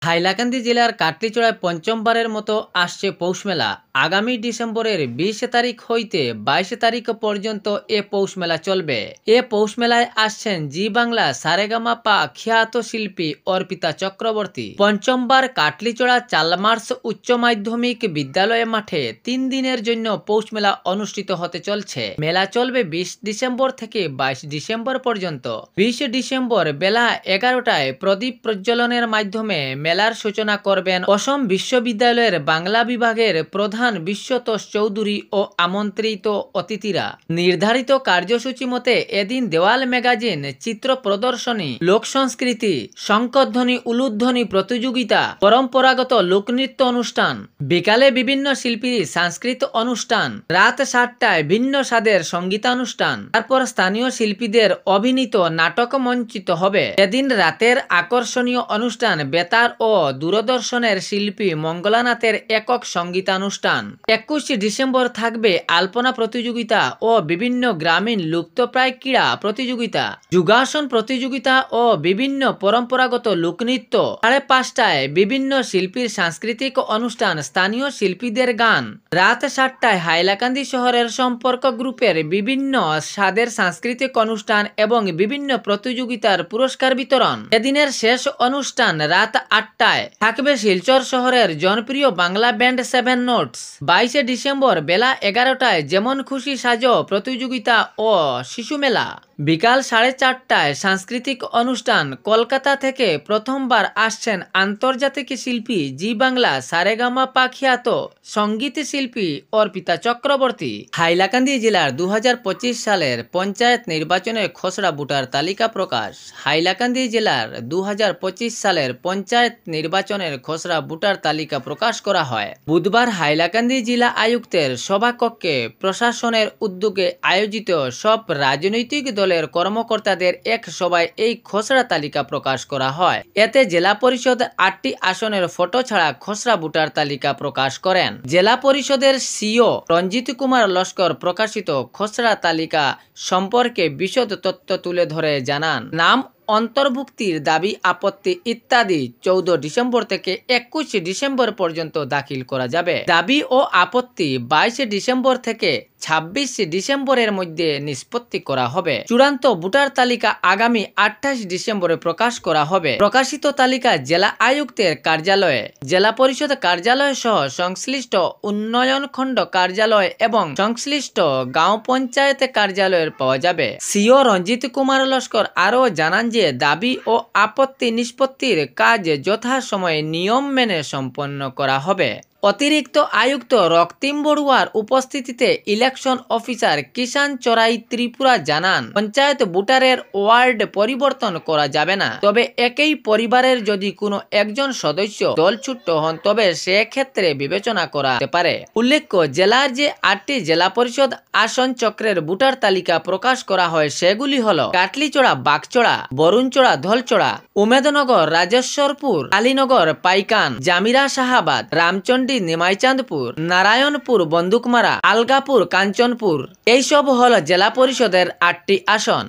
হাইলাকান্দি জেলার কাটলিচড়ায় পঞ্চমবারের মতো আসছে পৌষ মেলা। আগামী ডিসেম্বরের ২০ তারিখ হইতে ২২ তারিখ পর্যন্ত এ পৌষ মেলা চলবে। এ পৌষ মেলায় আসছেন জি বাংলা সারেগামাপা খ্যাত শিল্পী অর্পিতা চক্রবর্তী। পঞ্চমবার কাটলিচড়া চালমার্স উচ্চ মাধ্যমিক বিদ্যালয় মাঠে ৩ দিনের জন্য পৌষ মেলা অনুষ্ঠিত হতে চলছে। মেলা চলবে ২০ ডিসেম্বর থেকে ২২ ডিসেম্বর পর্যন্ত। ২০ ডিসেম্বর বেলা ১১টায় প্রদীপ প্রজ্বলনের মাধ্যমে মেলার সূচনা করবেন অসম বিশ্ববিদ্যালয়ের বাংলা বিভাগের প্রধান বিশ্বতোষ চৌধুরী ও আমন্ত্রিত অতিথিরা। নির্ধারিত কার্যসূচি মতে এদিন দেওয়াল ম্যাগাজিন, চিত্র প্রদর্শনী, লোক সংস্কৃতি, শঙ্খধ্বনি উলুধ্বনি প্রতিযোগিতা, পরম্পরাগত লোকনৃত্য অনুষ্ঠান, বিকালে বিভিন্ন শিল্পীর সাংস্কৃতিক অনুষ্ঠান, রাত ৭টায় ভিন্ন স্বাদের সঙ্গীতানুষ্ঠান, তারপর স্থানীয় শিল্পীদের অভিনীত নাটক মঞ্চিত হবে। এদিন রাতের আকর্ষণীয় অনুষ্ঠান বেতার ও দূরদর্শনের শিল্পী মঙ্গলানাথের একক সঙ্গীতানুষ্ঠান। ২১ ডিসেম্বর থাকবে আলপনা প্রতিযোগিতা ও বিভিন্ন গ্রামীণ লুপ্তপ্রায় ক্রীড়া প্রতিযোগিতা, যোগাসন প্রতিযোগিতা ও বিভিন্ন পরম্পরাগত লোকনৃত্য। ৫:৩০টায় বিভিন্ন শিল্পীর সাংস্কৃতিক অনুষ্ঠান, স্থানীয় শিল্পীদের গান। রাত ৭টায় হাইলাকান্দি শহরের সম্পর্ক গ্রুপের বিভিন্ন স্বাদের সাংস্কৃতিক অনুষ্ঠান এবং বিভিন্ন প্রতিযোগিতার পুরস্কার বিতরণ। এদিনের শেষ অনুষ্ঠান রাত ৮টায় থাকবে শিলচর শহরের জনপ্রিয় বাংলা ব্যান্ড 7 নোটস। ২২ ডিসেম্বর বেলা ১১টায় যেমন খুশি সাজো প্রতিযোগিতা ও শিশু মেলা। বিকাল ৪:৩০টায় সাংস্কৃতিক অনুষ্ঠান। কলকাতা থেকে প্রথমবার আসছেন আন্তর্জাতিক শিল্পী জি বাংলা সারেগামাপা খ্যাত সঙ্গীত শিল্পী অর্পিতা চক্রবর্তী। হাইলাকান্দি জেলার ২০২৫ সালের পঞ্চায়েত নির্বাচনের খসড়া ভোটার তালিকা প্রকাশ। হাইলাকান্দি জেলার ২০২৫ সালের পঞ্চায়েত নির্বাচনের খসড়া ভোটার তালিকা প্রকাশ করা হয়। বুধবার হাইলাকান্দি জেলা আয়ুক্তের সভাকক্ষে প্রশাসনের উদ্যোগে আয়োজিত সব রাজনৈতিক দলের কর্মকর্তাদের এক সভায় এই খসড়া তালিকা প্রকাশ করা হয়। এতে জেলা পরিষদ ৮টি আসনের ফটো ছাড়া খসড়া ভোটার তালিকা প্রকাশ করেন। জেলা পরিষদের সিও রঞ্জিত কুমার লস্কর প্রকাশিত খসড়া তালিকা সম্পর্কে বিশদ তথ্য তুলে ধরে জানান, নাম অন্তর্ভুক্তির দাবি আপত্তি ইত্যাদি ১৪ ডিসেম্বর থেকে ২১ ডিসেম্বর পর্যন্ত দাখিল করা যাবে। দাবি ও আপত্তি ২২ ডিসেম্বর থেকে ২৬ ডিসেম্বরের মধ্যে নিষ্পত্তি করা হবে। চূড়ান্ত ভোটার তালিকা আগামী ২৮ ডিসেম্বরে প্রকাশ করা হবে। প্রকাশিত তালিকা জেলা আয়ুক্তের কার্যালয়ে, জেলা পরিষদ কার্যালয় সহ সংশ্লিষ্ট উন্নয়ন খণ্ড কার্যালয় এবং সংশ্লিষ্ট গাঁও পঞ্চায়েত কার্যালয়ের পাওয়া যাবে। সিও রঞ্জিত কুমার লস্কর আরও জানান যে দাবি ও আপত্তি নিষ্পত্তির কাজ যথাসময়ে নিয়ম মেনে সম্পন্ন করা হবে। অতিরিক্ত আয়ুক্ত রক্তিম বড়ুয়ার উপস্থিতিতে ইলেকশন অফিসার কিষান চরাই ত্রিপুরা জানান, পঞ্চায়েত ভোটারের ওয়ার্ড পরিবর্তন করা যাবে না, তবে একই পরিবারের যদি কোনো একজন সদস্য দলচ্যুত হন তবে সেক্ষেত্রে বিবেচনা করা যেতে পারে। উল্লেখ্য, জেলার যে ৮টি জেলা পরিষদ আসন চক্রের ভোটার তালিকা প্রকাশ করা হয় সেগুলি হল কাটলিচড়া, বাগচড়া, বরুণচড়া, ধলচড়া, উমেদনগর, রাজেশ্বরপুর, কালীনগর, পাইকান, জামিরা, শাহাবাদ, রামচন্ডী, নিমাইচাঁদপুর, নারায়ণপুর, বন্দুকমারা, আলগাপুর, কাঞ্চনপুর। এইসব হল জেলা পরিষদের ৮টি আসন।